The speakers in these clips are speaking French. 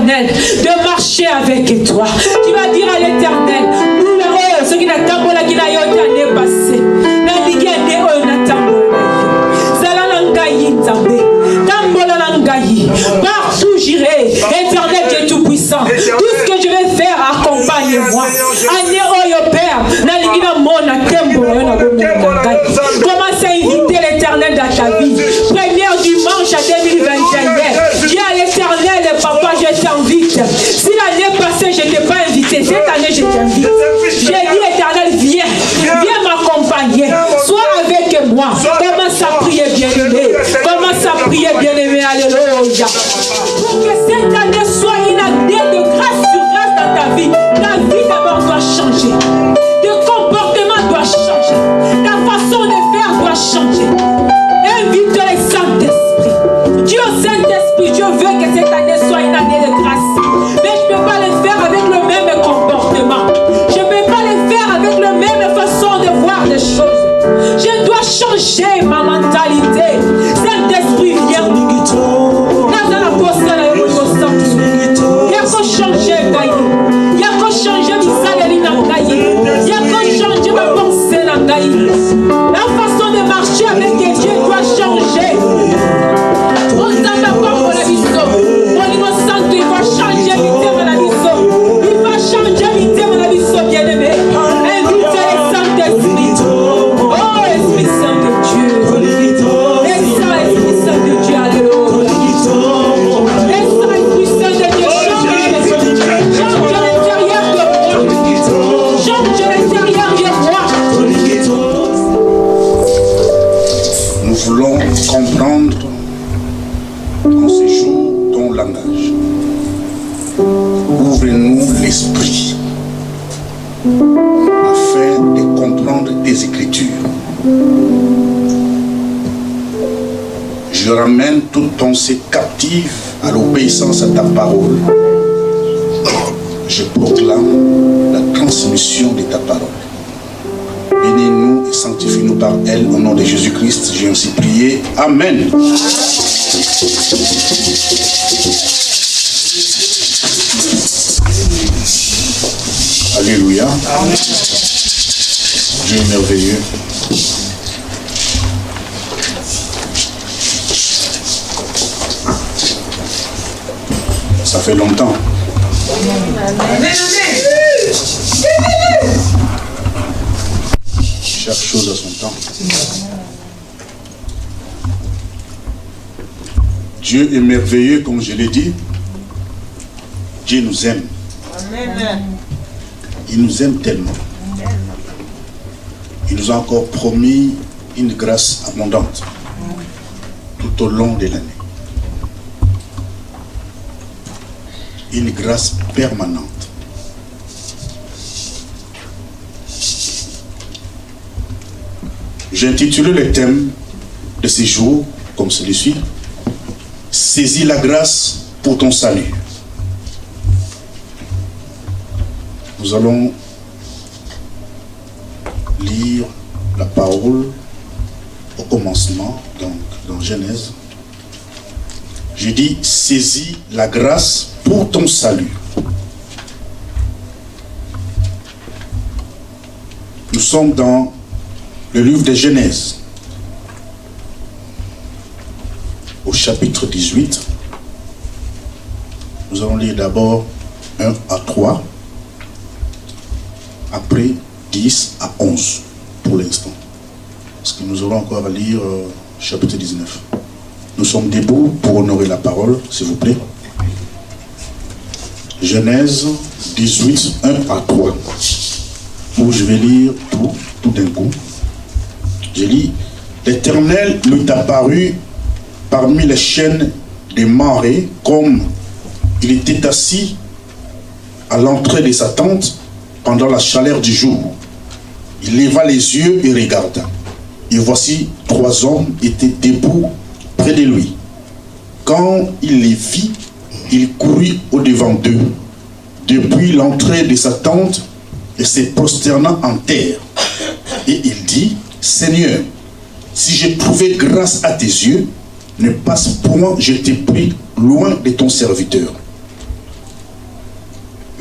l'éternel de marcher avec toi. Tu vas dire à l'éternel, ce qui n'a tambola qui n'a pas été passé. N'a dit qu'il y a des n'a tambola. Zala langayi nzambe. Tambola langayi. Partout j'irai. Éternel Dieu tout-puissant. Tout ce que je vais faire, accompagne-moi. Année oyo Père. N'a dit qu'il y a mona tembola na bomona. Commence à inviter l'éternel dans ta vie. Premier dimanche à 2021. Dis à l'éternel, papa, je t'invite. Si l'année passée, je ne t'ai pas invité, cette année, je t'invite. J'ai dit, éternel, viens m'accompagner. Sois avec moi. Commence à prier, bien-aimé. Commence à prier, bien-aimé. Alléluia. Pour que cette année soit une année de grâce sur grâce dans ta vie. Ta vie d'abord doit changer. Le comportement doit changer. Ta façon de faire doit changer. Invite le Saint-Esprit. Dieu Saint-Esprit, Dieu veut que cette année soit une année de grâce. Mais je ne peux pas le faire avec le même comportement. Je ne peux pas le faire avec la même façon de voir les choses. Je dois changer ma mentalité. Saint-Esprit, viens. Il y a qu'à changer, il y a qu'à changer il y a qu'à changer ma pensée. La façon de marcher avec Dieu doit changer. Il va changer il va changer bien-aimé. Invitez le Saint-Esprit. Oh, Esprit Saint de Dieu. Esprit Saint de Dieu, alléluia. Esprit Saint de Dieu, change l'intérieur de moi. Change l'intérieur de moi. Nous voulons comprendre dans ces jours ton langage. Ouvre-nous l'esprit afin de comprendre tes Écritures. Je ramène toute pensée captive à l'obéissance à ta parole. Je proclame la transmission de ta parole. Bénis-nous et sanctifie-nous par elle. Au nom de Jésus-Christ, j'ai ainsi prié. Amen. Alléluia. Amen. Dieu est merveilleux. Ça fait longtemps. Chaque chose à son temps. Dieu est merveilleux, comme je l'ai dit. Dieu nous aime. Amen. Il nous aime tellement. Il nous a encore promis une grâce abondante tout au long de l'année. Une grâce permanente. J'ai intitulé le thème de ces jours comme celui-ci. Saisis la grâce pour ton salut. Nous allons lire la parole au commencement, donc dans Genèse. J'ai dit, saisis la grâce pour ton salut. Nous sommes dans le livre de Genèse, au chapitre 18. Nous allons lire d'abord 1 à 3. Après 10 à 11 pour l'instant. Parce que nous aurons encore à lire chapitre 19. Nous sommes debout pour honorer la parole, s'il vous plaît. Genèse 18, 1 à 3. Où je vais lire tout d'un coup. Je lis, l'Éternel lui apparut parmi les chaînes des marais, comme il était assis à l'entrée de sa tente pendant la chaleur du jour. Il leva les yeux et regarda. Et voici 3 hommes étaient debout près de lui. Quand il les vit, il courut au-devant d'eux, depuis l'entrée de sa tente, et se prosternant en terre. Et il dit, Seigneur, si j'ai trouvé grâce à tes yeux, ne passe point, je t'ai pris loin de ton serviteur.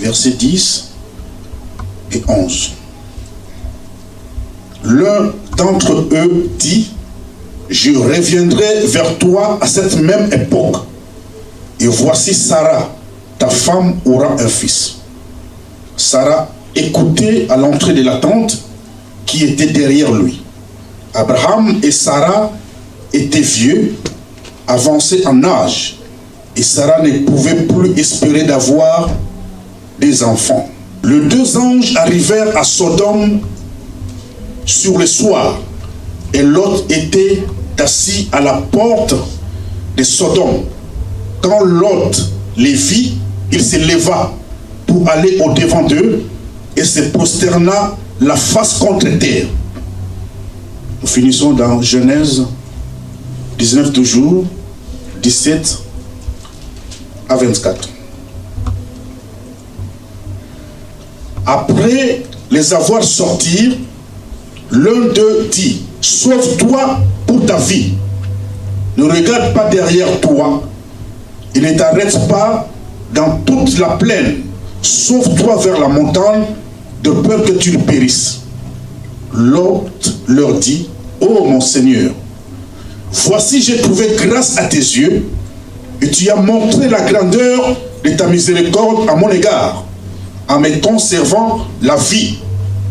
versets 10 et 11. L'un d'entre eux dit, je reviendrai vers toi à cette même époque, et voici Sarah, ta femme aura un fils. Sarah écoutait à l'entrée de la tente qui était derrière lui. Abraham et Sarah étaient vieux, avancés en âge, et Sarah ne pouvait plus espérer d'avoir des enfants. Les deux anges arrivèrent à Sodome sur le soir, et Lot était assis à la porte de Sodome. Quand Lot les vit, il se leva pour aller au-devant d'eux et se prosterna la face contre terre. Nous finissons dans Genèse 19 toujours, 17 à 24. Après les avoir sortis, l'un d'eux dit, sauve-toi pour ta vie. Ne regarde pas derrière toi et ne t'arrête pas dans toute la plaine. Sauve-toi vers la montagne de peur que tu ne périsses. Lot leur dit, ô mon Seigneur, voici j'ai trouvé grâce à tes yeux et tu as montré la grandeur de ta miséricorde à mon égard en me conservant la vie.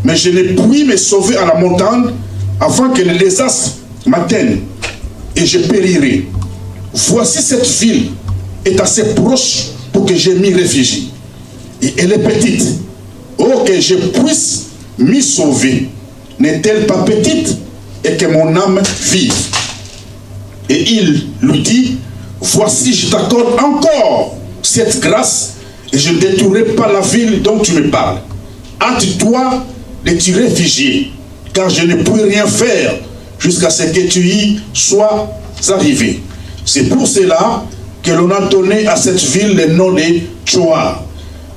Mais je ne puis me sauver à la montagne avant que les désastres m'atteignent et je périrai. Voici cette ville est assez proche pour que je m'y réfugie. Et elle est petite. Oh, que je puisse m'y sauver. N'est-elle pas petite et que mon âme vive? Et il lui dit, voici je t'accorde encore cette grâce et je ne détruirai pas la ville dont tu me parles. Hâte-toi de t'y réfugier, car je ne puis rien faire jusqu'à ce que tu y sois arrivé. C'est pour cela que l'on a donné à cette ville le nom de Tchoar.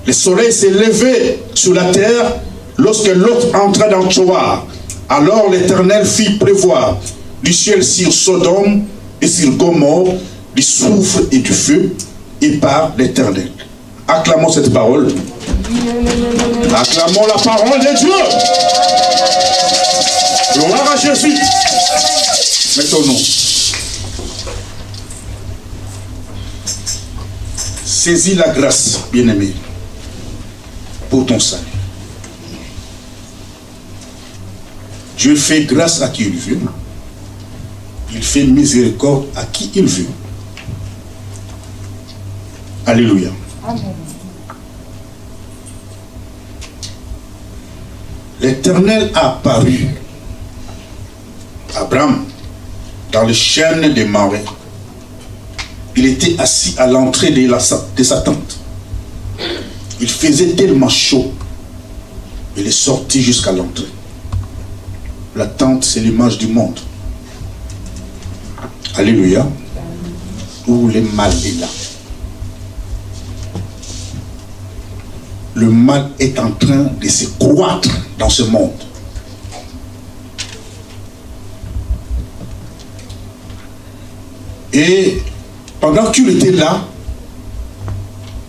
Le soleil s'est levé sur la terre lorsque Lot entra dans Tchoar. Alors l'Éternel fit pleuvoir du ciel sur Sodome et sur Gomorrhe du soufre et du feu, et par l'Éternel. Acclamons cette parole. Acclamons la parole de Dieu. Gloire à Jésus. Mettons-nous. Saisis la grâce, bien-aimé, pour ton salut. Dieu fait grâce à qui il veut. Il fait miséricorde à qui il veut. Alléluia. Amen. L'Éternel a apparu à Abraham dans le chêne des marais. Il était assis à l'entrée de sa tente. Il faisait tellement chaud. Il est sorti jusqu'à l'entrée. La tente, c'est l'image du monde. Alléluia. Où le mal est là. Le mal est en train de se croître dans ce monde. Et pendant qu'il était là,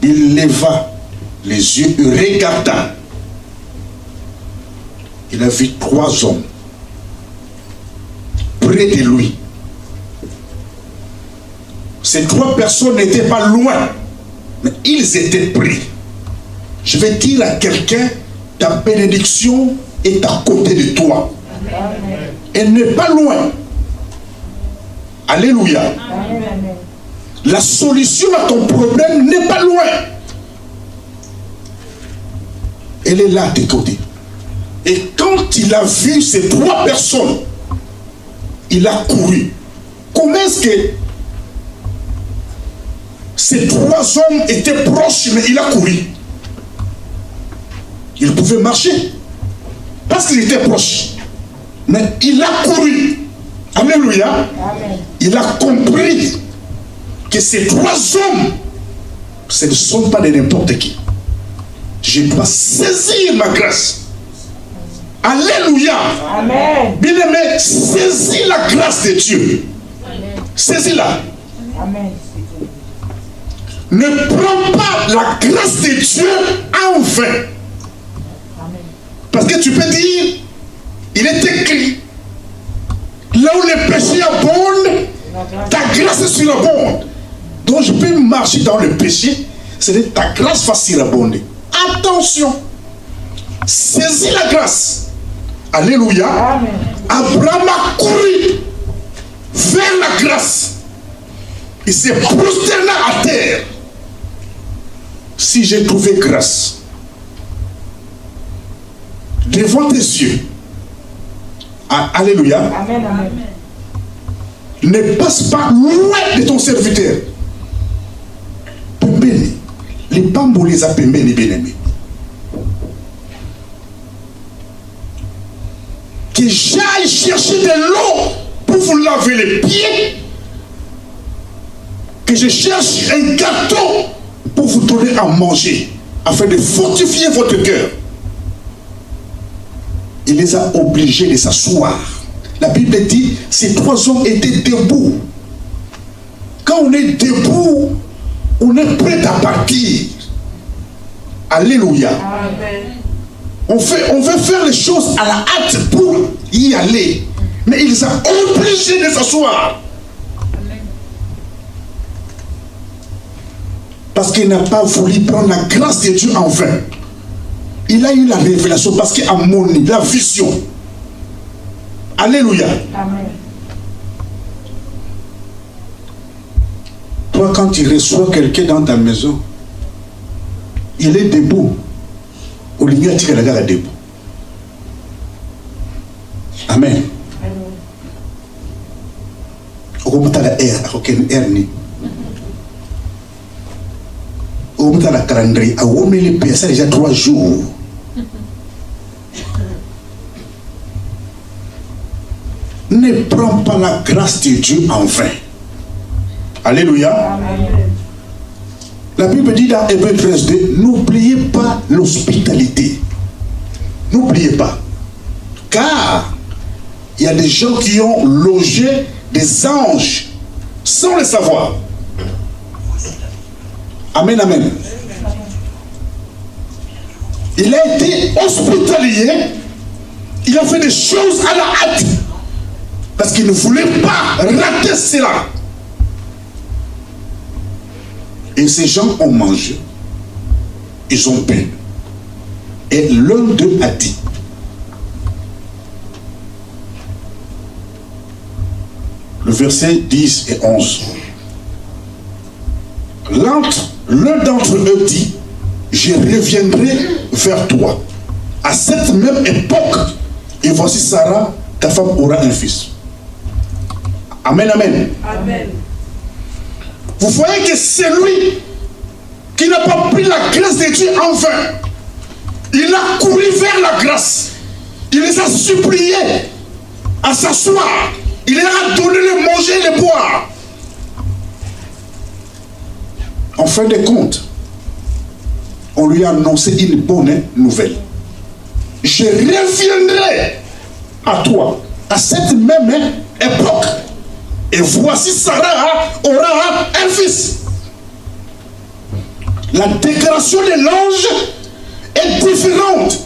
il leva les yeux et regarda. Il a vu 3 hommes près de lui. Ces 3 personnes n'étaient pas loin, mais ils étaient près. Je vais dire à quelqu'un, ta bénédiction est à côté de toi. Amen. Elle n'est pas loin. Alléluia. Amen. La solution à ton problème n'est pas loin. Elle est là à tes côtés. Et quand il a vu ces 3 personnes, il a couru. Comment est-ce que ces 3 hommes étaient proches, mais il a couru? Il pouvait marcher parce qu'il était proche, mais il a couru. Alléluia. Amen. Il a compris que ces 3 hommes, ce ne sont pas de n'importe qui. Je dois saisir ma grâce. Alléluia. Amen. Bien-aimé, saisis la grâce de Dieu. Saisis-la. Amen. Ne prends pas la grâce de Dieu en vain. Parce que tu peux dire, il est écrit, là où le péché abonde, ta grâce surabonde. Donc je peux marcher dans le péché, c'est ta grâce va surabonder. Attention, saisis la grâce. Alléluia. Amen. Abraham a couru vers la grâce. Il s'est prosterné à terre. Si j'ai trouvé grâce devant tes yeux, alléluia, amen, amen. Ne passe pas loin de ton serviteur. Pembeni, les bambous les a pembeni, bien-aimés. Que j'aille chercher de l'eau pour vous laver les pieds, que je cherche un gâteau pour vous donner à manger, afin de fortifier votre cœur. Il les a obligés de s'asseoir. La Bible dit, ces trois hommes étaient debout. Quand on est debout, on est prêt à partir. Alléluia. Amen. On veut faire les choses à la hâte pour y aller. Mais il les a obligés de s'asseoir. Parce qu'il n'a pas voulu prendre la grâce de Dieu en vain. Il a eu la révélation parce qu'il a moni, la vision. Alléluia. Amen. Toi, quand tu reçois quelqu'un dans ta maison, il est debout. Au lieu de tirer la gare debout. Amen. On remonte à la air, à aucune air ni. On remonte à la calendrier, à où les pièces, ça déjà 3 jours. Ne prends pas la grâce de Dieu en vain. Alléluia. Amen. La Bible dit dans Hébreux 13:2, n'oubliez pas l'hospitalité. N'oubliez pas. Car il y a des gens qui ont logé des anges sans le savoir. Amen, amen. Il a été hospitalier. Il a fait des choses à la hâte. Parce qu'il ne voulait pas rater cela. Et ces gens ont mangé. Ils ont bu. Et l'un d'eux a dit, le verset 10 et 11. L'un d'entre eux dit, je reviendrai vers toi à cette même époque, et voici Sarah, ta femme aura un fils. Amen, amen. Amen. Vous voyez que c'est lui qui n'a pas pris la grâce de Dieu en vain. Il a couru vers la grâce. Il les a suppliés à s'asseoir. Il leur a donné le manger et le boire. En fin de compte, on lui a annoncé une bonne nouvelle. Je reviendrai à toi à cette même époque. Et voici Sarah aura un fils. La déclaration de l'ange est différente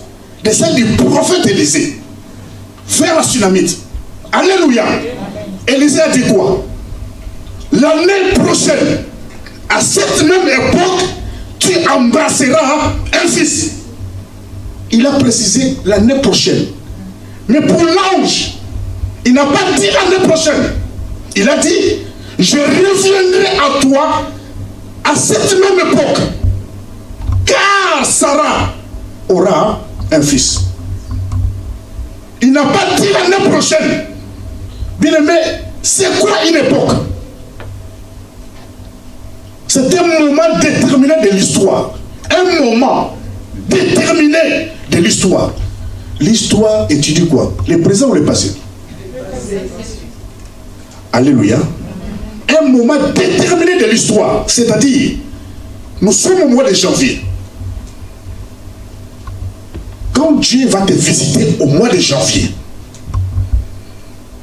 de celle du prophète Élisée vers la Sunamite. Alléluia. Élisée a dit quoi? L'année prochaine, à cette même époque, tu embrasseras un fils. Il a précisé l'année prochaine. Mais pour l'ange, il n'a pas dit l'année prochaine. Il a dit, je reviendrai à toi à cette même époque, car Sarah aura un fils. Il n'a pas dit l'année prochaine. Bien aimé, c'est quoi une époque? C'est un moment déterminé de l'histoire. Un moment déterminé de l'histoire. L'histoire étudie quoi? Le présent ou le passé? Alléluia. Un moment déterminé de l'histoire. C'est-à-dire, nous sommes au mois de janvier. Quand Dieu va te visiter au mois de janvier,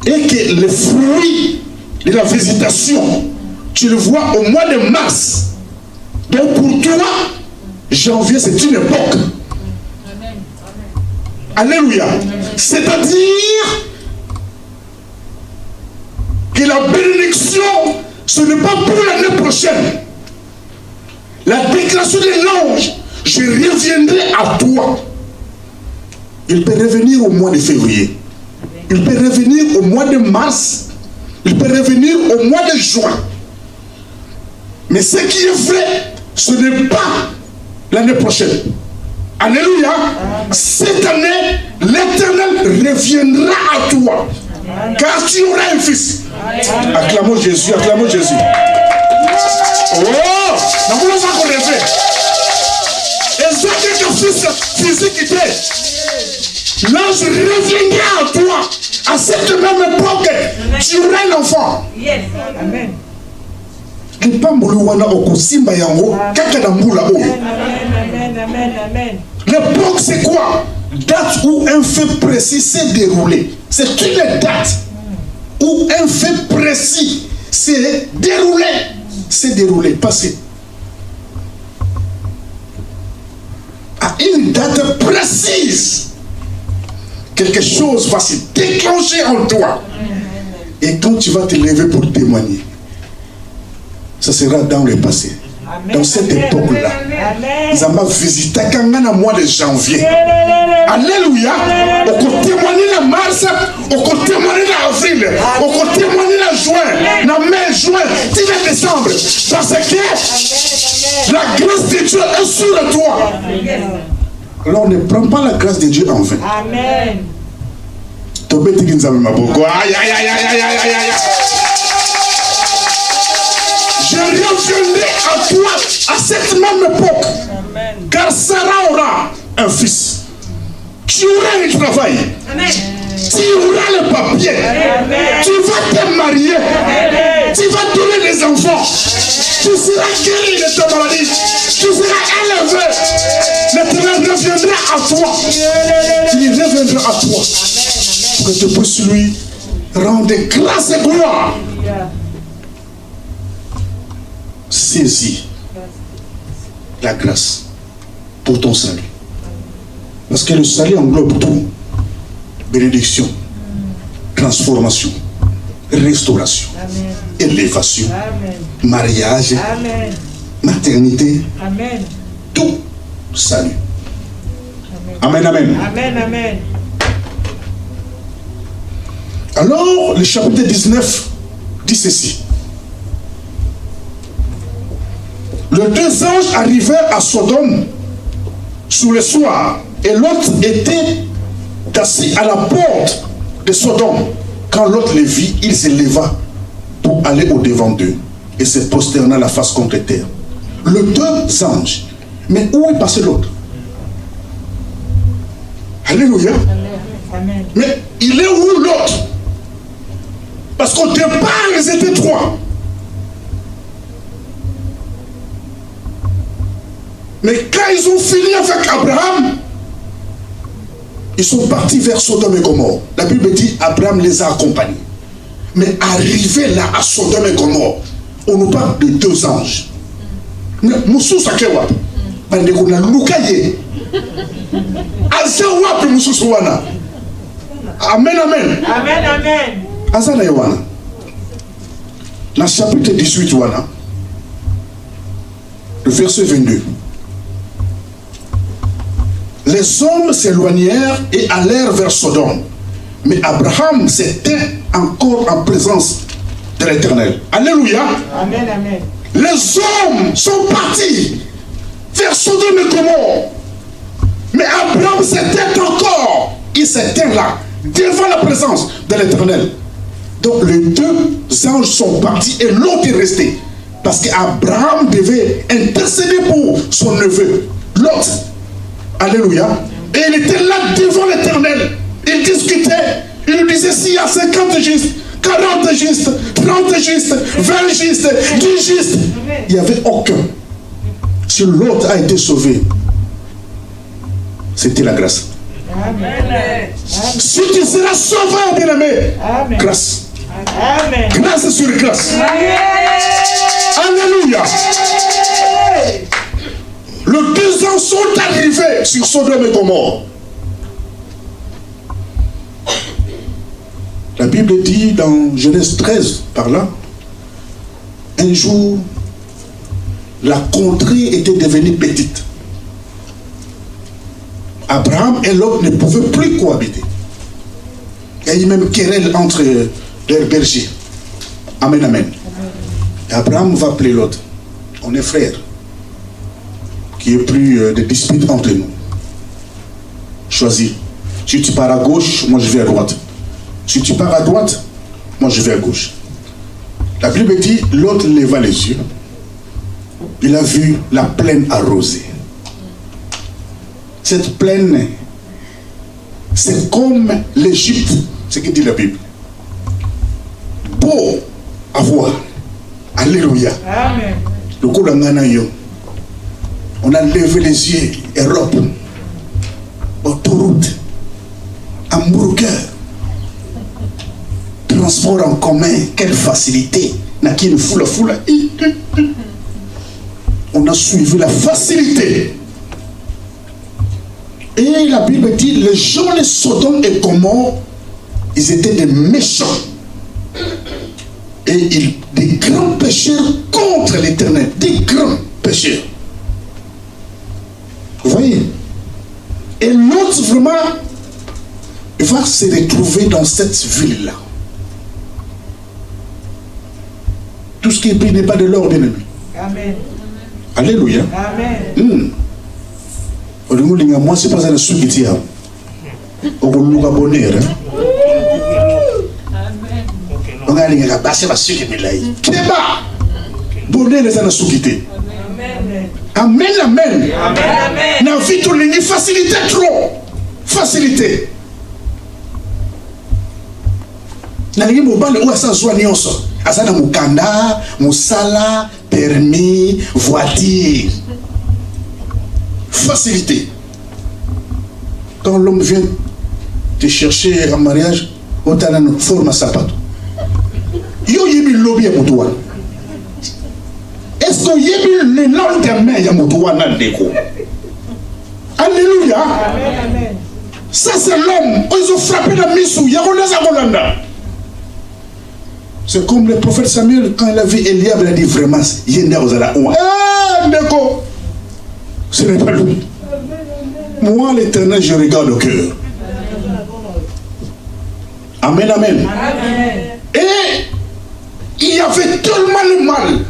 et que le fruit de la visitation, tu le vois au mois de mars. Donc pour toi, janvier, c'est une époque. Alléluia. C'est-à-dire que la bénédiction, ce n'est pas pour l'année prochaine. La déclaration de l'ange, je reviendrai à toi. Il peut revenir au mois de février. Il peut revenir au mois de mars. Il peut revenir au mois de juin. Mais ce qui est vrai, ce n'est pas l'année prochaine. Alléluia. Cette année, l'Éternel reviendra à toi. Car tu auras un fils. Acclamons Jésus, acclamons Jésus. Oh, nous voulons ça qu'on rêve. Et ça quelque fils physique était. L'ange reviendra à toi. À cette même époque, tu auras un enfant. Amen. L'époque, c'est quoi? Date où un fait précis s'est déroulé. C'est une date où un fait précis s'est déroulé. C'est déroulé, passé. À une date précise, quelque chose va se déclencher en toi. Et quand tu vas te lever pour témoigner, ça sera dans le passé. Amen. Dans cette époque-là, nous avons visité le mois de janvier. Alléluia. On peut témoigner en mars, on peut témoigner en avril, on peut témoigner en juin, en mai, juin, en décembre. Parce que la grâce de Dieu est sur toi. Alors ne prends pas la grâce de Dieu en vain. Amen. Je reviendrai à toi à cette même époque. Amen. Car Sarah aura un fils. Tu auras un travail. Amen. Tu auras le papier. Amen. Tu vas te marier. Amen. Tu vas donner des enfants. Tu seras guéri de ta maladie. Tu seras élevé. L'Éternel reviendra à toi. Il reviendra à toi. Pour que tu puisses lui rendre grâce et gloire. Saisis la grâce pour ton salut. Parce que le salut englobe tout. Bénédiction, transformation, restauration, amen. Élévation, amen. Mariage, amen. Maternité, amen. Tout salut. Amen, amen. Amen, amen. Alors, le chapitre 19 dit ceci. Les deux anges arrivèrent à Sodome sous le soir, et l'autre était assis à la porte de Sodome. Quand l'autre les vit, il se leva pour aller au-devant d'eux et se prosterna la face contre terre. Les deux anges. Mais où est passé l'autre? Alléluia. Amen. Mais il est où l'autre? Parce qu'au départ, ils étaient trois. Mais quand ils ont fini avec Abraham, ils sont partis vers Sodome et Gomorrhe. La Bible dit Abraham les a accompagnés. Mais arrivé là à Sodome et Gomorrhe, on nous parle de deux anges. Moussou Sakewa, Bandekuna Lukaye, Azawapi Moussou Souana. Amen, amen. Amen, amen. Azana Yowana. Dans le chapitre 18, Yowana, le verset 22. Les hommes s'éloignèrent et allèrent vers Sodome. Mais Abraham s'était encore en présence de l'Éternel. Alléluia. Amen, amen. Les hommes sont partis vers Sodome et Gomorrhe. Mais Abraham s'était encore. Il s'était là, devant la présence de l'Éternel. Donc les deux anges sont partis et l'autre est resté. Parce qu'Abraham devait intercéder pour son neveu, Lot. Alléluia. Et il était là devant l'Éternel. Il discutait. Il lui disait s'il y a 50 justes, 40 justes, 30 justes, 20 justes, 10 justes. Il n'y avait aucun. Si l'autre a été sauvé, c'était la grâce. Amen. Si tu seras sauvé, bien-aimé, grâce. Amen. Grâce sur grâce. Amen. Alléluia. Les 2 ans sont arrivés sur Sodome et Gomorrhe. La Bible dit dans Genèse 13, par là, un jour, la contrée était devenue petite. Abraham et Lot ne pouvaient plus cohabiter. Il y a eu même querelle entre leurs bergers. Amen, amen. Et Abraham va appeler Lot. On est frères. Qu'il n'y ait plus de disputes entre nous. Choisis. Si tu pars à gauche, moi je vais à droite. Si tu pars à droite, moi je vais à gauche. La Bible dit, Lot leva les yeux. Il a vu la plaine arrosée. Cette plaine, c'est comme l'Égypte, ce que dit la Bible. Beau à voir. Alléluia. Amen. Le coup de on a levé les yeux, Europe, autoroute, hamburger, transport en commun, quelle facilité. On a suivi la facilité. Et la Bible dit, les gens de Sodome et Gomorrhe, ils étaient des méchants. Et des grands pécheurs contre l'Éternel. Des grands pécheurs. Vous voyez? Et l'autre, vraiment, il va se retrouver dans cette ville-là. Tout ce qui est pris n'est pas de l'or, bien aimé. Amen. Alléluia. Amen. Moi, c'est pas un souci qui tient. On va nous abonner. On a dit que c'est pas ce qui est là. Kéba. Bonheur les ana soukité. Amen, amen. Amen. Na vie tout l'ini facilité trop. Facilité. Na lingi mobile ou asa zwa nyonso. Asa na mukanda, musala, permis, voiture. Facilité. Quand l'homme vient te chercher en mariage, on t'a une forme à sapato. Yo yebi lobby ya mutuwa. Est-ce que yebi le nom de main ya mutuwa na deko? Alléluia. Amen. Ça c'est l'homme. Ils ont frappé la misou. Yakoleza kolanda. C'est comme le prophète Samuel quand il a vu Eliab, il a dit vraiment, yenda ozala. Ah deko. Ce n'est pas lui. Moi l'Éternel je regarde au cœur. Amen, amen. Amen. Et il y avait tellement de mal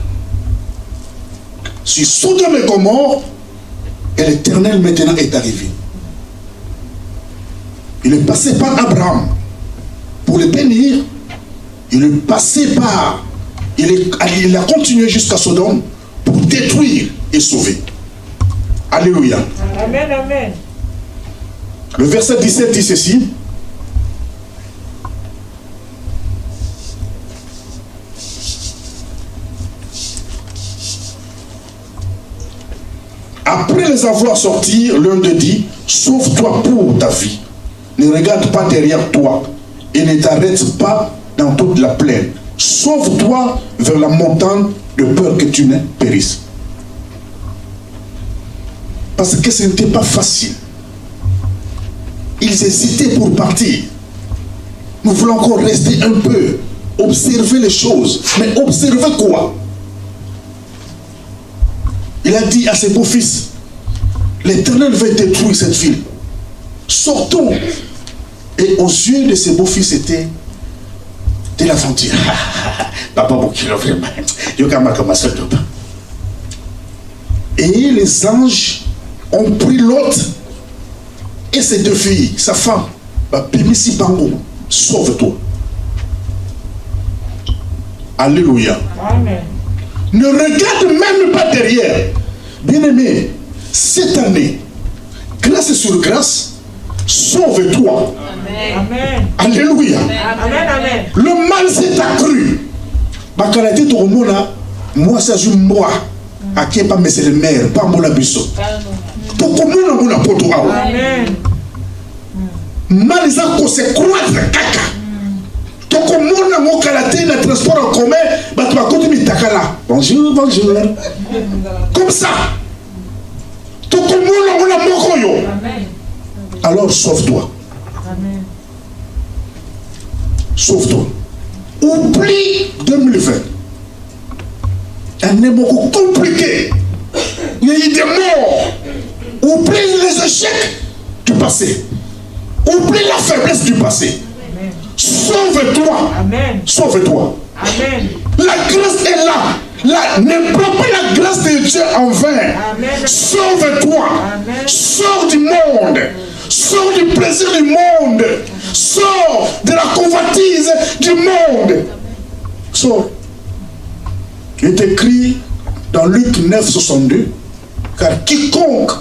sur Sodome et Gomorrhe, et l'Éternel maintenant est arrivé. Il est passé par Abraham pour le bénir. Il est passé par, il a continué jusqu'à Sodome pour détruire et sauver. Alléluia. Amen. Amen. Le verset 17 dit ceci. Après les avoir sortis, l'un d'eux dit, sauve-toi pour ta vie. Ne regarde pas derrière toi et ne t'arrête pas dans toute la plaine. Sauve-toi vers la montagne de peur que tu ne périsses. Parce que ce n'était pas facile. Ils hésitaient pour partir. Nous voulons encore rester un peu, observer les choses. Mais observer quoi? Il a dit à ses beaux-fils, l'Éternel veut détruire cette ville. Sortons. Et aux yeux de ses beaux-fils, c'était de l'aventure. Papa, mon kilo vraiment. Et les anges ont pris Lot et ses 2 filles, sa femme. Sauve-toi. Alléluia. Amen. Ne regarde même pas derrière. Bien-aimé, cette année, grâce sur grâce, sauve-toi. Amen. Alléluia. Amen. Amen. Le mal s'est accru. Bakalati to mona, moi ça je moi. Aké pas mais c'est le maire, pas mon abisso. To komuna mona poto awa. Amen. Mal ça ko se croître kaka. To komuna mo kalate na transport en commun, ba to côté mi takala. Bonjour, bonjour. Comme ça. Alors sauve-toi. Sauve-toi. Oublie 2020. Un époque compliqué. Il y a eu des morts. Oublie les échecs du passé. Oublie la faiblesse du passé. Sauve-toi. Sauve-toi. La grâce est là. Ne prends pas la grâce de Dieu en vain. Sauve-toi. Sors du monde. Sors du plaisir du monde. Sors de la convoitise du monde. Sors. Il est écrit dans Luc 9, 62, car quiconque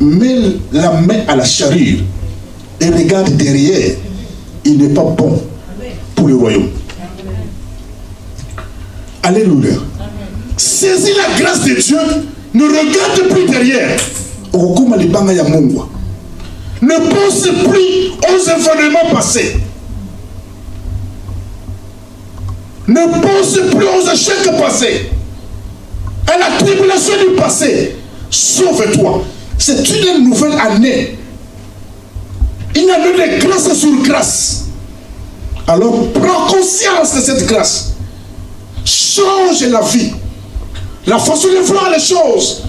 met la main à la charrue et regarde derrière, il n'est pas bon pour le royaume. Alléluia. Saisis la grâce de Dieu, ne regarde plus derrière. Ne pense plus aux événements passés. Ne pense plus aux échecs passés, à la tribulation du passé. Sauve-toi. C'est une nouvelle année. Une année de grâce sur grâce. Alors prends conscience de cette grâce. Change la vie. La façon de voir les choses.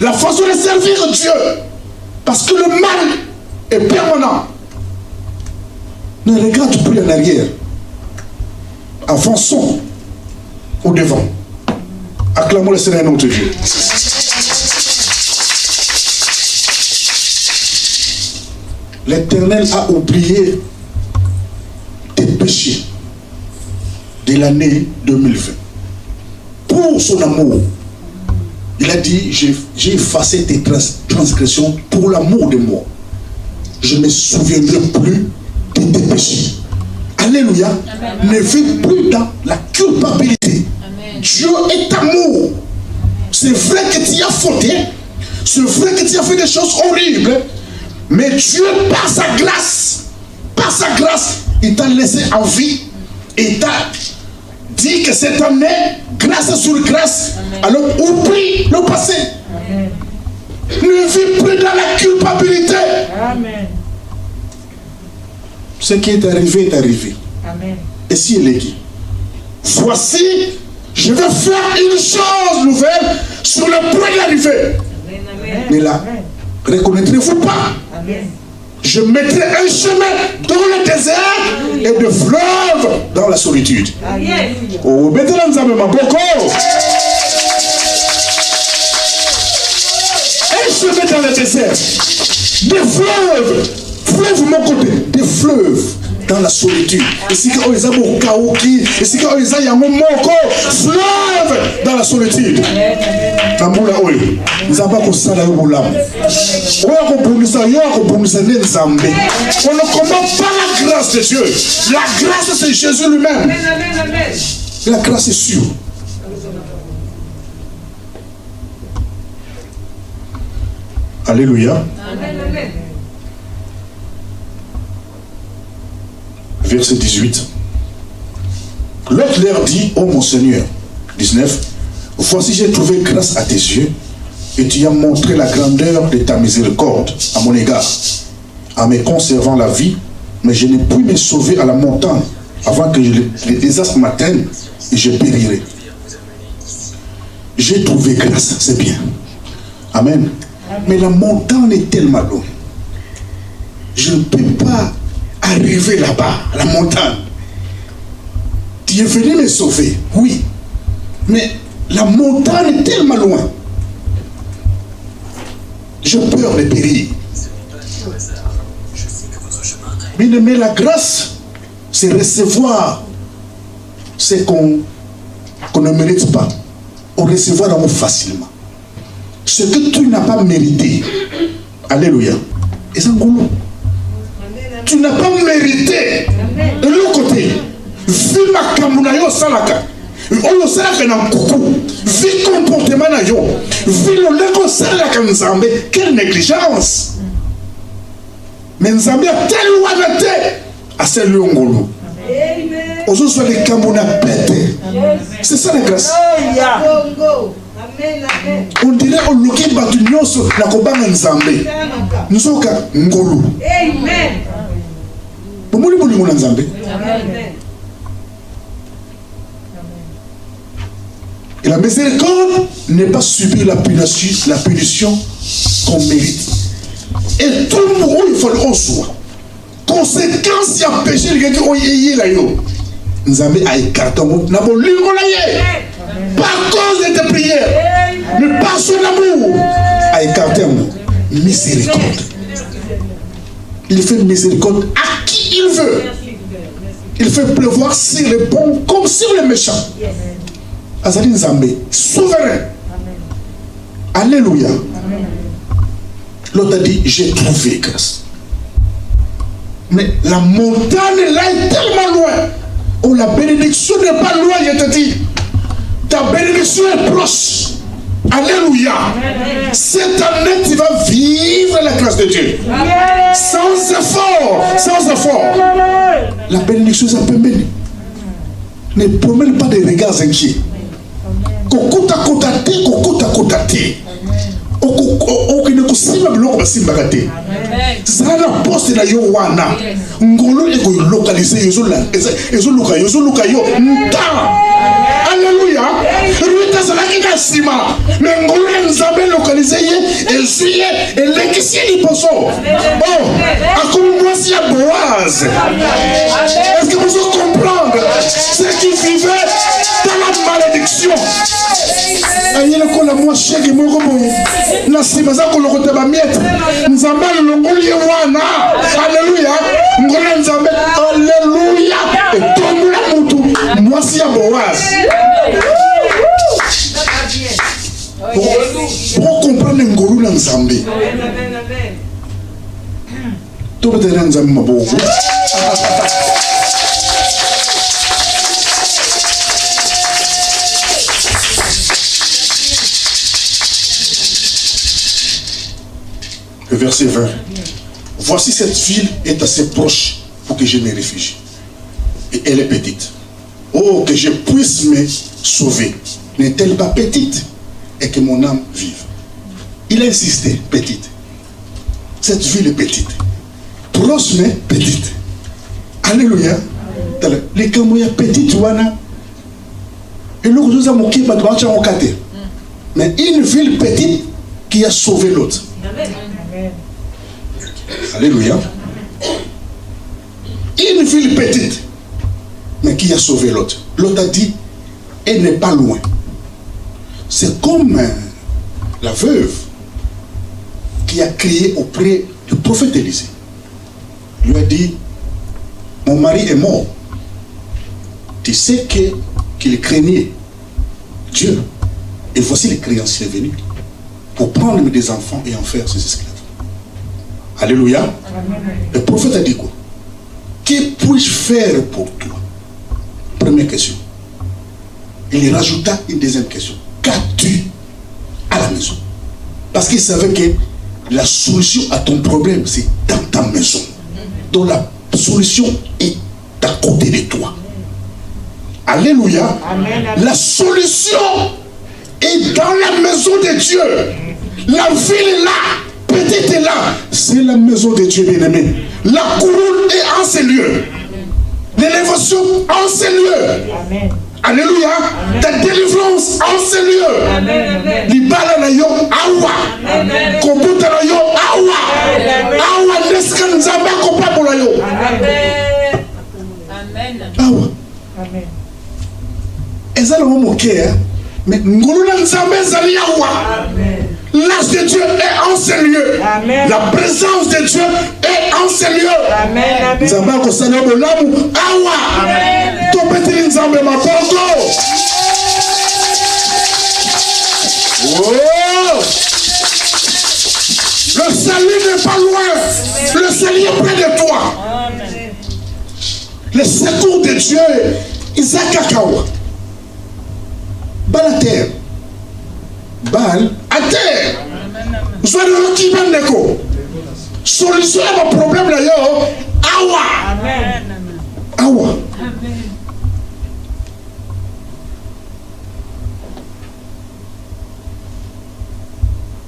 La façon de servir Dieu. Parce que le mal est permanent. Ne regarde plus en arrière. Avançons au devant. Acclamons le Seigneur notre Dieu. L'Éternel a oublié tes péchés de l'année 2020. Pour son amour, il a dit, j'ai effacé tes transgressions pour l'amour de moi. Je ne me souviendrai plus de tes péchés. Alléluia. Amen. Ne vis plus dans la culpabilité. Amen. Dieu est amour. C'est vrai que tu as fauté. C'est vrai que tu as fait des choses horribles. Mais Dieu, par sa grâce, il t'a laissé en vie. Il t'a dit que cette année, grâce sur grâce, amen. Alors oublie le passé. Amen. Ne vis plus dans la culpabilité. Amen. Ce qui est arrivé est arrivé. Amen. Et si il est dit, voici, je vais faire une chose nouvelle sur le point d'arriver. Mais là, reconnaîtrez-vous pas? Amen. Je mettrai un chemin dans le désert et de fleuves dans la solitude. Amen. Oh, maintenant nous avons beaucoup. Un chemin dans le désert, des fleuves. Fleuve mon côté, des fleuves dans la solitude. Et si on les a beaucoup kaoki, et si on les a yamon moko, fleuve dans la solitude. Tamboula oye, nous avons pas ça là au lam. On ne combat pas la grâce de Dieu. La grâce c'est Jésus lui-même. La grâce est sûre. Alléluia. Amen. Verset 18. L'autre leur dit, ô mon Seigneur, 19, voici j'ai trouvé grâce à tes yeux et tu as montré la grandeur de ta miséricorde à mon égard, en me conservant la vie, mais je n'ai pu me sauver à la montagne avant que les désastres m'atteignent et je périrai. J'ai trouvé grâce, c'est bien. Amen. Mais la montagne est tellement loin. Je ne peux pas arriver là-bas, à la montagne. Tu es venu me sauver, oui. Mais la montagne est tellement loin. J'ai peur de périr. Mais la grâce, c'est recevoir ce qu'on ne mérite pas. On recevoir d'amour facilement. Ce que tu n'as pas mérité. Alléluia. Et c'est un goulot. Tu n'as pas mérité. De l'autre côté, vu ma kamunayo salaka, on salaka na coucou, vu comportement na yo, vu le lego salaka nzambe, quelle négligence. Mais nzambe a tel ouanate à celle l'ongolo. Aux autres les kamuna pété. C'est ça la grâce. On dirait au loki batu nyonso na kobanga nzambe. Nzoka ngolu. Amen. Bomuli bolingo na nzambe. Et la miséricorde n'est pas subir la punition qu'on mérite. Et tout le monde, il faut le soit. Conséquence, il y a péché, il y a là. Nous avons écarté, nous avons lu, par cause de tes prières, mais par son amour, à écarter miséricorde. Il fait miséricorde à qui il veut. Il fait pleuvoir sur les bons comme sur les méchants. Azali Nzambe, souverain. Alléluia. L'autre a dit, j'ai trouvé grâce. Mais la montagne là est tellement loin. Oh, la bénédiction n'est pas loin, je te dis. Ta bénédiction est proche. Alléluia. Cette année, tu vas vivre la grâce de Dieu. Sans effort. Sans effort. La bénédiction, ça peut mener. Ne promène pas des regards inquiets. Kokuta kotate. Okunekusima biloko basimbaka te. Zala na poste na yo wana. Ngolo eko localiser ezoluka yo nta. Alléluia. Ruta zalaki na sima. Mais ngolo na Nzambe localiser ye ezuye elekisi liposo. Oh, akomi mwasi ya Boaz. Est-ce que vous comprenez ce qui vivait dans la malédiction? Ayele kola mwa shege moko boye na sima za kolokota ba miette Nzambe longoli wana. Alléluia. Ngona Nzambe. Alléluia. Et tombola mutu mwasi ya Boaz. Pour comprendre ngolu na Nzambe. To betera Nzambe maboko. Le verset 20. Voici cette ville est assez proche pour que je me réfugie. Et elle est petite. Oh, que je puisse me sauver. N'est-elle pas petite? Et que mon âme vive. Il a insisté, petite. Cette ville est petite. Proche, mais petite. Alléluia. Les Kamouya petites, wana. Et l'autre, nous avons qui va mais une ville petite qui a sauvé l'autre. Alléluia. Une ville petite, mais qui a sauvé l'autre. L'autre a dit, elle n'est pas loin. C'est comme la veuve qui a crié auprès du prophète Élisée. Il lui a dit, mon mari est mort. Tu sais qu'il craignait Dieu. Et voici les créanciers venus pour prendre des enfants et en faire ses esclaves. Alléluia. Amen. Le prophète a dit quoi? Que puis-je faire pour toi? Première question. Il rajouta une deuxième question. Qu'as-tu à la maison? Parce qu'il savait que la solution à ton problème, c'est dans ta maison. Donc la solution est à côté de toi. Alléluia. Amen. La solution est dans la maison de Dieu. La ville est là. Petite est là. C'est la maison de Dieu, bien-aimé. La couronne est en ces lieux. L'élévation en ces lieux. Amen. Alléluia. Amen. Ta délivrance en ces lieux. Libala na yo awa. Komputa na yo awa. Awa neska nzamba kopa bola yo. Amen. Awa. Amen. Ezala mo moke, mais ngulu na nzamba ezali awa. Amen. L'âge de Dieu est en ces lieux. Amen. La présence de Dieu est en ces lieux. Amen. Nzamba ko sana bolamu awa. Amen. To petri nzamba mapoko. Oh! Le salut n'est pas loin. Le salut est près de toi. Amen. Le secours de Dieu, Isaac Akawa. Bal à terre. Bal à terre. Soyez le qui va neko. Solution à mon problème là yo. Awa. Amen. Awa. Amen.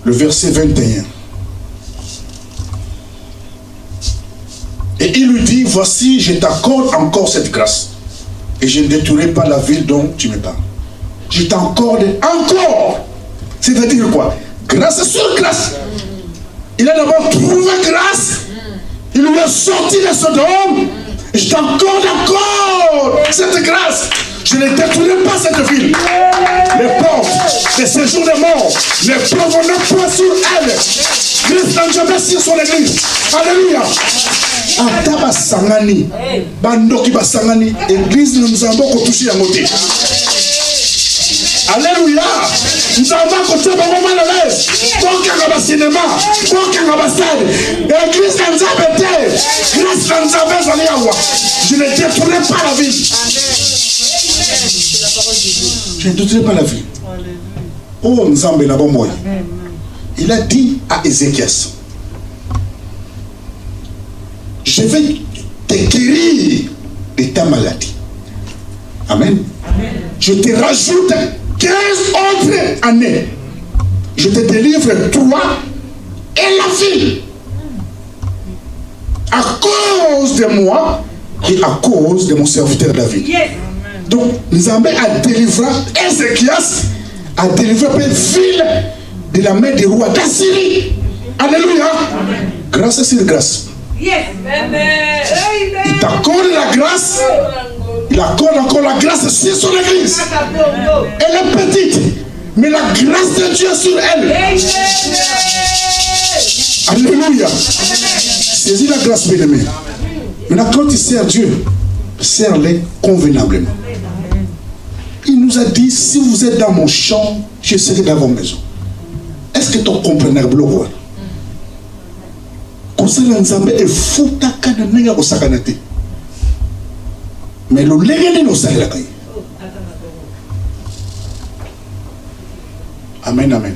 le verset 21. Et il lui dit, voici, je t'accorde encore cette grâce. Et je ne détruirai pas la ville dont tu me parles. Je t'accorde encore. C'est-à-dire quoi? Grâce sur grâce. Il a d'abord trouvé grâce. Il lui a sorti de Sodome. Et je t'accorde encore cette grâce. Je ne détruirai pas cette ville. Les portes, les séjours des morts ne proviennent pas sur elle. Christ n'a jamais sur son église. Alléluia. Ata basangani, bandoki basangani, église nous avons touché à côté. Alléluia. Nous avons côté vraiment mal à l'aise. Donc il y a un cinéma, donc il y a un stade. L'église nous a pété. Christ nous a allé à voir. Je ne détruirai pas la vie. Je ne détruirai pas la vie. Oh, nous avons là-bas moi. Il a dit à Ézéchias, je vais te guérir de ta maladie. Amen. Amen. Je te rajoute 15 autres années. Je te délivre toi et la fille. À cause de moi et à cause de mon serviteur David. Yes. Donc, nous avons à délivrer Ézéchias, à délivrer la ville de la main des rois d'Assyrie. Alléluia. Amen. Grâce sur grâce. Yes. Il t'accorde la grâce. Il accorde encore la grâce sur son église. Elle est petite, mais la grâce de Dieu sur elle. Alléluia. Saisis la grâce, bien-aimé. Maintenant, quand tu sers Dieu, sers-les convenablement. Il nous a dit, si vous êtes dans mon champ, je serai dans vos maisons. Est-ce que tu comprends le bloc? Mais le légal nous sert la caille. Amen, amen.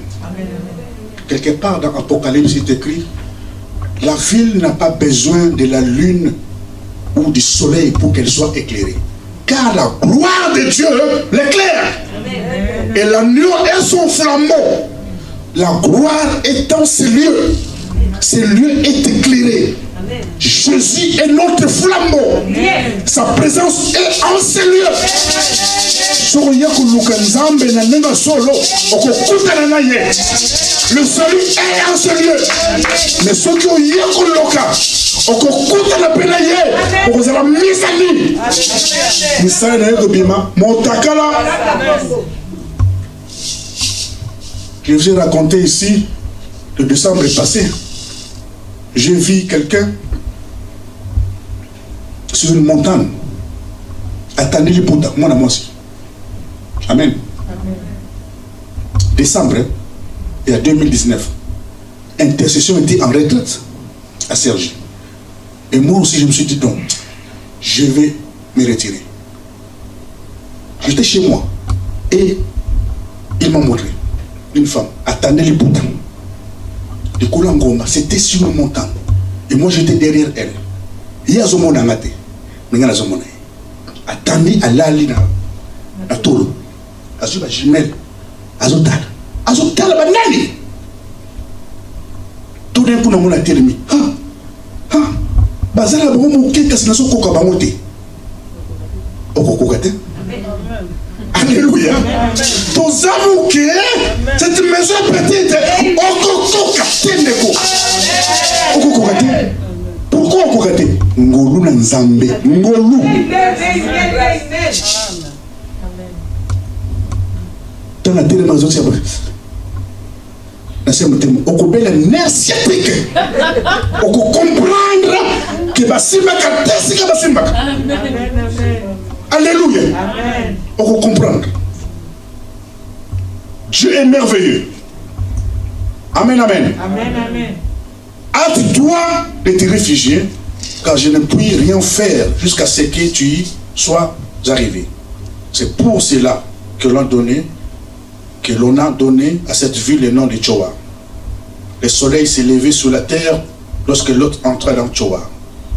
Quelque part dans l'Apocalypse, il est écrit, la ville n'a pas besoin de la lune ou du soleil pour qu'elle soit éclairée. Car la gloire de Dieu l'éclaire. Et l'agneau est son flambeau. La gloire est dans ce lieu. Ce lieu est éclairé. Jésus est notre flambeau. Sa présence est en ce lieu. Le salut est en ce lieu. Mais ceux qui ont je vous ai raconté ici le décembre passé. J'ai vu quelqu'un sur une montagne. Attendez le Bouddha, moi aussi. Amen. Décembre, et à 2019, intercession était en retraite à Sergi. Et moi aussi, je me suis dit, non, je vais me retirer. J'étais chez moi et il m'a montré une femme. Attendez le Bouddha. De Koulangoma, c'était sur une montagne. Et moi, j'étais derrière elle. Il y a un monde en maté. Mais il y a un monde. Attendez à l'ali à Tolo. Azuba Jimel. Azotal. Azotal, banani. Tout d'un coup, on a terminé. Bazala, bon, qu'est-ce que c'est que bangote? Okokokate. Alléluia. Tous avoués, cette maison petite, pourquoi okokate? Ngolu na nzambe. Ngolu. Dans la télé, maison, c'est on peut nerf sciatique. On peut comprendre que Basimaka Tessika Basimaka. Alléluia. On peut comprendre. Dieu est merveilleux. Amen, amen. Amen, amen. Hâte-toi de te réfugier, car je ne puis rien faire jusqu'à ce que tu y sois arrivé. C'est pour cela que l'on a donné à cette ville le nom de Tchoa. Le soleil s'est levé sur la terre lorsque Lot entra dans Tchoa.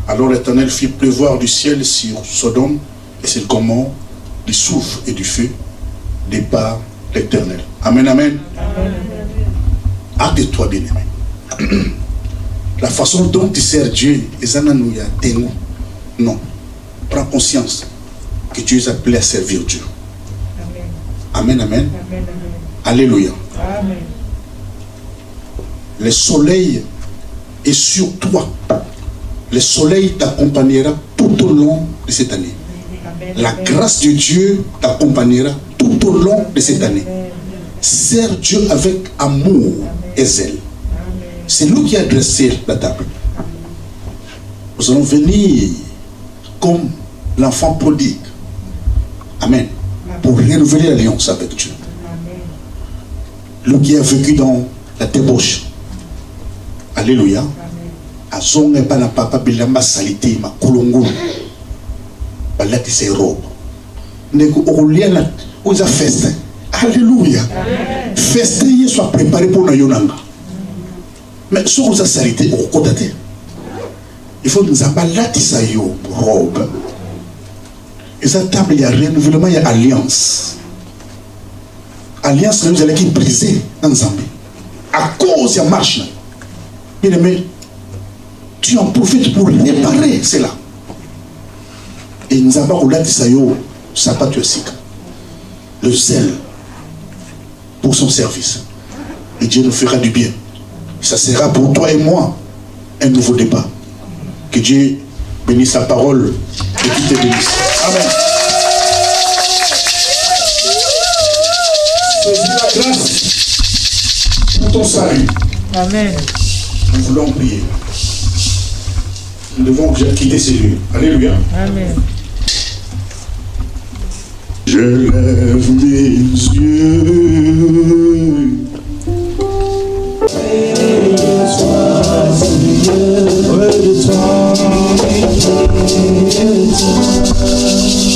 Alors l'Éternel fit pleuvoir du ciel sur Sodome et sur Gomorrhe du souffle et du feu, des part l'Éternel. Amen, amen. Arrête-toi, bien-aimé. La façon dont tu sers Dieu, non. Prends conscience que tu es appelé à servir Dieu. Amen, amen. Amen. Alléluia. Amen. Le soleil est sur toi. Le soleil t'accompagnera tout au long de cette année. Amen. La grâce de Dieu t'accompagnera tout au long de cette année. Sers Dieu avec amour et zèle. C'est lui qui a dressé la table. Nous allons venir comme l'enfant prodigue. Amen. Pour renouveler l'alliance avec Dieu. Lui qui a vécu dans la débauche. Alléluia. Azonge bana papa bilamba salité ma kulungu. Balati ses robes. Nego oriana oza festin. Alléluia. Festin y soit préparé pour na yonanga. Mais sur oza salité au kodate. Il faut nous abalati sa yo robe. Et ça table il y a renouvellement, il y a alliance. Alliance que nous allons qui briser dans Zambie. À cause de la marche. Bien aimé, tu en profites pour réparer cela. Et nous avons dit ça ça pas le zèle pour son service. Et Dieu nous fera du bien. Ça sera pour toi et moi un nouveau départ. Que Dieu bénisse sa parole et qu'il te bénisse. Amen. Saisis la grâce pour ton salut. Amen. Nous voulons prier. Nous devons quitter ces lieux. Alléluia. Amen. Je lève mes yeux.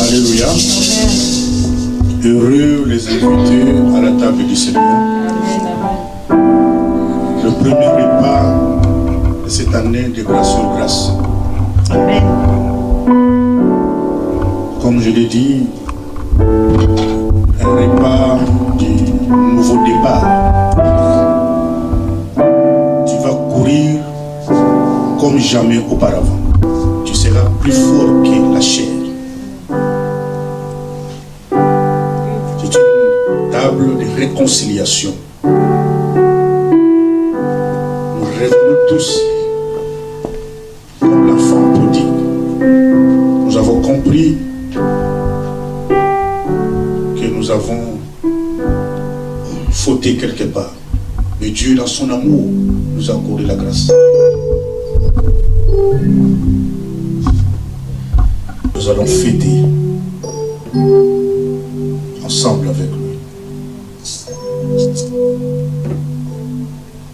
Alléluia. Heureux les invités à la table du Seigneur. Le premier repas de cette année de grâce sur grâce. Amen. Comme je l'ai dit, un repas du nouveau départ. Tu vas courir comme jamais auparavant. Tu seras plus fort que la chair. C'est une table de réconciliation. Nous rêvons tous comme l'enfant prodigue. Nous avons compris que nous avons fauté quelque part. Mais Dieu, dans son amour, nous a accordé la grâce. Nous allons fêter ensemble avec lui.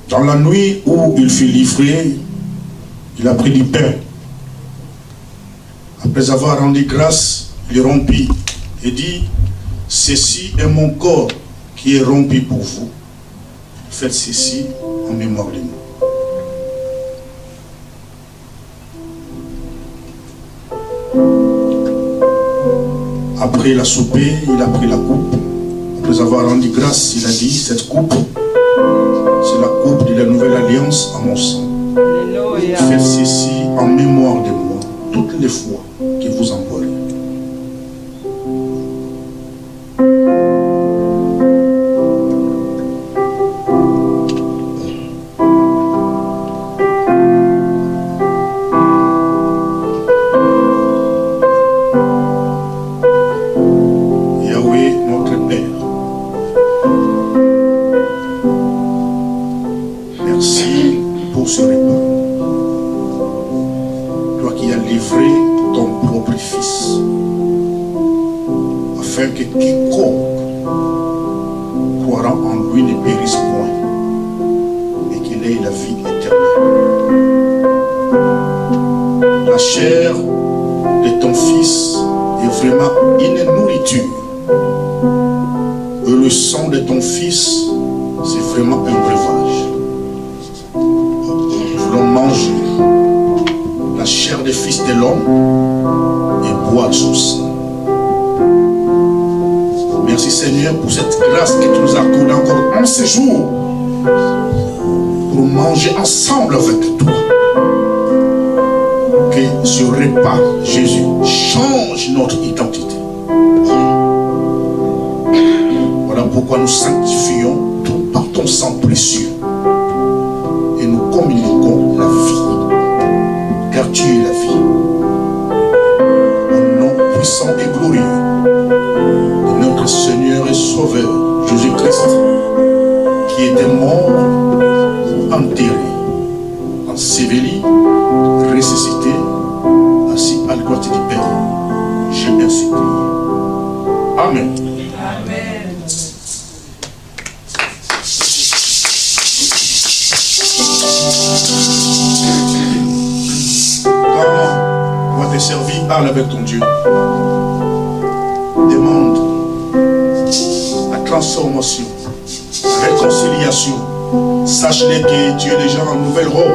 Dans la nuit où il fut livré, il a pris du pain. Après avoir rendu grâce, il rompit et dit: ceci est mon corps qui est rompu pour vous. Faites ceci en mémoire de moi. Après la souper, il a pris la coupe. Après avoir rendu grâce, il a dit: cette coupe, c'est la coupe de la nouvelle alliance en mon sang. Alléluia. Faites ceci en mémoire de moi, toutes les fois que vous en boirez. Yahweh, notre Père, merci pour ce repas. Toi qui as livré ton propre Fils, afin que quiconque croira en lui ne périsse point, et qu'il ait la vie éternelle. La chair de ton Fils est vraiment une nourriture, et le sang de ton Fils, c'est vraiment un breuvage. Nous voulons manger la chair des fils de l'homme et boire son sang. Merci Seigneur pour cette grâce que tu nous as accordée encore en ce jour. pour manger ensemble avec toi. Que ce repas, Jésus, change notre identité. Voilà pourquoi nous sanctifions tout par ton sang précieux. Et nous communiquons la vie. Car tu es la vie. Au nom puissant et glorieux de notre Seigneur et Sauveur, Jésus-Christ, qui était mort, enterré, enseveli, ressuscité, assis à la droite du Père. J'ai ainsi prié. Amen. Amen. Quand on va te servir, parle avec ton Dieu. Demande la transformation, la réconciliation. Sache-les que tu es déjà en nouvelle robe.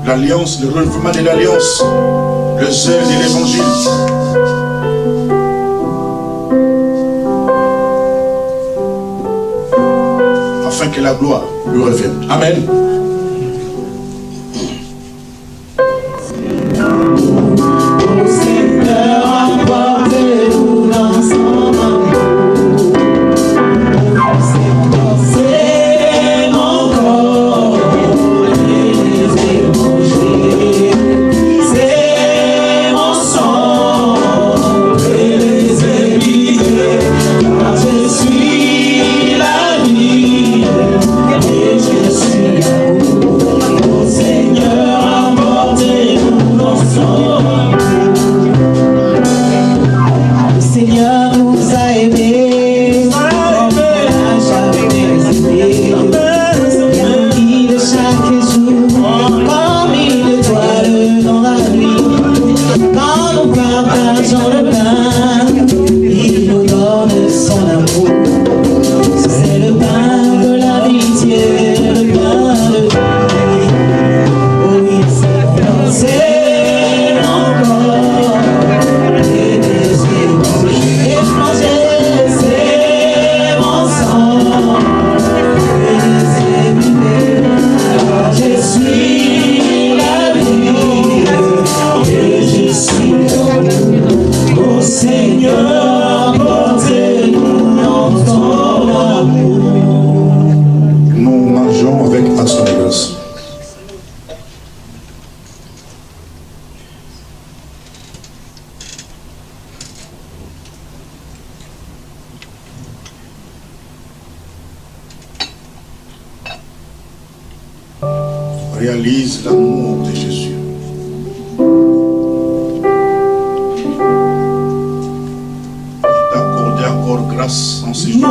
L'alliance, le renouvellement de l'alliance, le zèle de l'évangile. Afin que la gloire lui revienne. Amen. Réalise l'amour de Jésus. Il t'a accordé encore grâce en ces jours.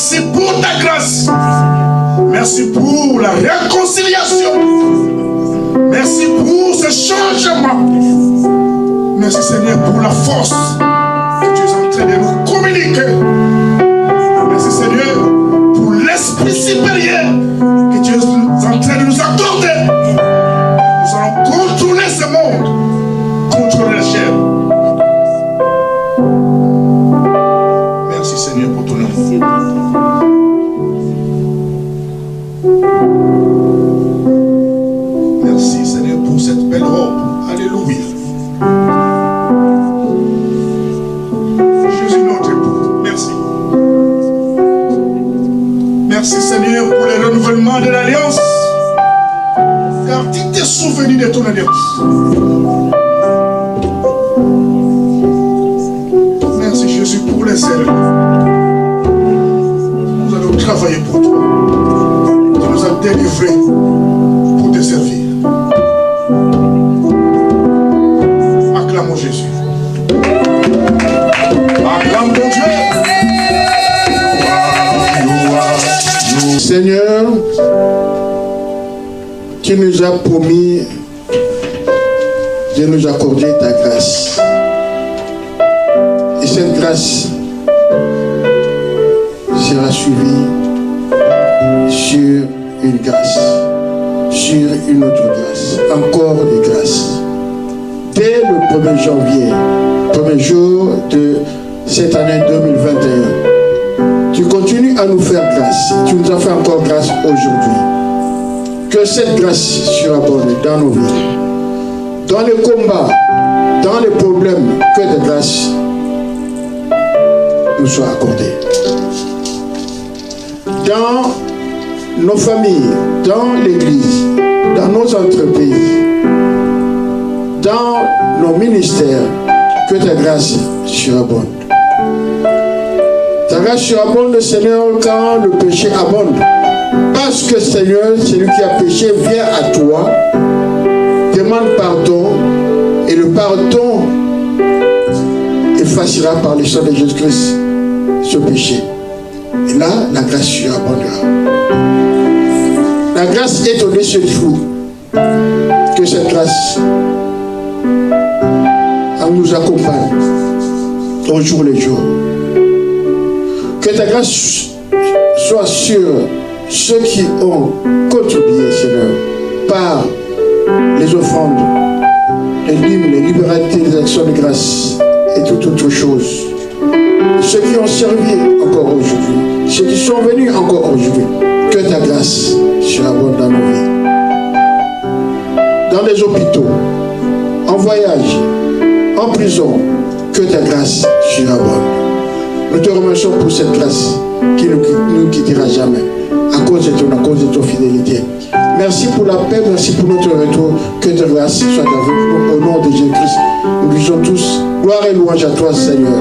Merci pour ta grâce. Merci pour la réconciliation. Merci pour ce changement. Merci Seigneur pour la force que tu es en train de nous communiquer. Merci Seigneur pour l'esprit supérieur que tu es en train de nous accorder. Nous allons contrôler ce monde, contrôler la chair. Merci Seigneur pour ton amour. Merci Seigneur pour cette belle robe. Alléluia. Jésus notre époux. Merci. Merci Seigneur pour le renouvellement de l'alliance. Car tu t'es souvenu de ton alliance. Merci Jésus pour les ailes. Nous allons travailler pour toi. Tu nous as délivrés pour te servir. Acclamons Jésus. Acclame ton Dieu. Seigneur, tu nous as promis de nous accorder ta grâce. Et cette grâce sera suivie sur une grâce, sur une autre grâce, encore des grâces. Dès le 1er janvier, premier jour de cette année 2021, tu continues à nous faire grâce. Tu nous as fait encore grâce aujourd'hui. Que cette grâce surabonde dans nos vies, dans les combats, dans les problèmes, que de grâce nous soit accordée. Dans nos familles, dans l'église, dans nos entreprises, dans nos ministères, que ta grâce surabonde. Ta grâce surabonde, Seigneur, quand le péché abonde. Parce que, Seigneur, celui qui a péché vient à toi, demande pardon, et le pardon effacera par le sang de Jésus-Christ ce péché. Et là, la grâce surabondera. La grâce est au-dessus de tout. Que cette grâce nous accompagne au jour le jour. Que ta grâce soit sur ceux qui ont contribué, Seigneur, par les offrandes, les hymnes, les libéralités, les actions de grâce et toute autre chose. Ceux qui ont servi encore aujourd'hui, ceux qui sont venus encore aujourd'hui, que ta grâce surabonde dans nos vies. Dans les hôpitaux, en voyage, en prison, que ta grâce surabonde. Nous te remercions pour cette grâce qui ne nous quittera jamais, à cause de ton fidélité. Merci pour la paix, merci pour notre retour. Que ta grâce soit avec nous au nom de Jésus-Christ. Nous disons tous gloire et louange à toi, Seigneur.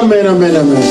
Amen, amen, amen.